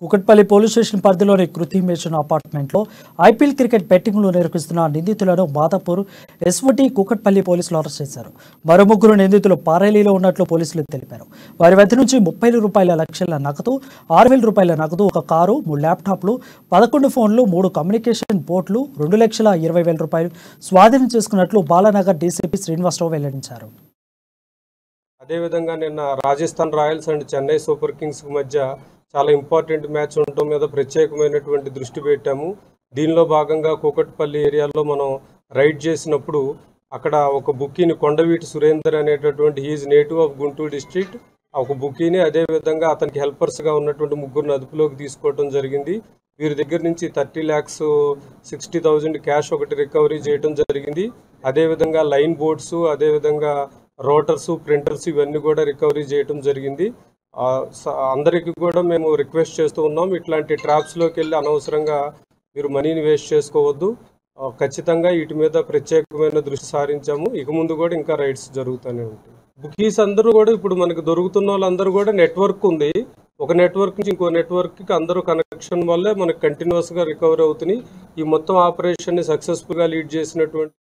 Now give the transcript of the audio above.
Kukatpally police station పరిధిలోని కృతి మేషన్ అపార్ట్మెంట్లో IPL cricket బెట్టింగ్లు నిర్వహిస్తున్న నిందితులను మాదాపూర్ ఎస్ఓటీ కుకట్పల్లి పోలీసులు అరెస్ట్ చేశారు. మరో ముగ్గురు నిందితులు పారేలీలో ఉన్నట్లు పోలీసులు తెలిపారు. వారి వద్ద నుంచి 30 రూపాయల లక్షల నగదు, 6,000 రూపాయల నగదు, ఒక కారు, 3 ల్యాప్టాప్లు, 11 ఫోన్లు, 3 కమ్యూనికేషన్ బోర్డులు, 2,20,000 రూపాయలు స్వాధీనం చేసుకున్నట్లు బాలానగర్ డీసీపీ శ్రీనివాసరావు వెల్లడించారు. అదేవిధంగా నిన్న Rajasthan Royals and Chennai super Kings మధ్య చాలా ఇంపార్టెంట్ మ్యాచ్ ఉండటం మీద ప్రత్యేకమైనటువంటి దృష్టి పెట్టాము. దీనిలో భాగంగా కూకట్పల్లి ఏరియాలో మనం రైడ్ చేసినప్పుడు అక్కడ ఒక బుక్కీని కొండవీటి సురేందర్ అనేటటువంటి he's native of Guntur district ఒక బుక్కీని అదేవిధంగా అతనికి హెల్పర్స్గా ఉన్నటువంటి ముగ్గురిని అదుపులోకి తీసుకోవడం జరిగింది. వీరి దగ్గర నుంచి 30,60,000 క్యాష్ ఒకటి రికవరీ చేయడం జరిగింది. అదేవిధంగా లైన్ బోర్డ్స్, అదేవిధంగా రోటర్స్, ప్రింటర్స్ ఇవన్నీ కూడా రికవరీ చేయడం జరిగింది. అందరికీ కూడా మేము రిక్వెస్ట్ చేస్తూ ఉన్నాం, ఇట్లాంటి ట్రాప్స్లోకి వెళ్ళి అనవసరంగా మీరు మనీని వేస్ట్ చేసుకోవద్దు. ఖచ్చితంగా వీటి మీద ప్రత్యేకమైన దృష్టి సారించాము. ఇక ముందు కూడా ఇంకా రైడ్స్ జరుగుతూనే ఉంటాయి. బుకీస్ అందరూ కూడా ఇప్పుడు మనకు దొరుకుతున్న వాళ్ళందరూ కూడా నెట్వర్క్ ఉంది. ఒక నెట్వర్క్ నుంచి ఇంకో నెట్వర్క్కి అందరూ కనెక్షన్ వల్లే మనకు కంటిన్యూస్గా రికవర్ అవుతున్నాయి. ఈ మొత్తం ఆపరేషన్ని సక్సెస్ఫుల్గా లీడ్ చేసినటువంటి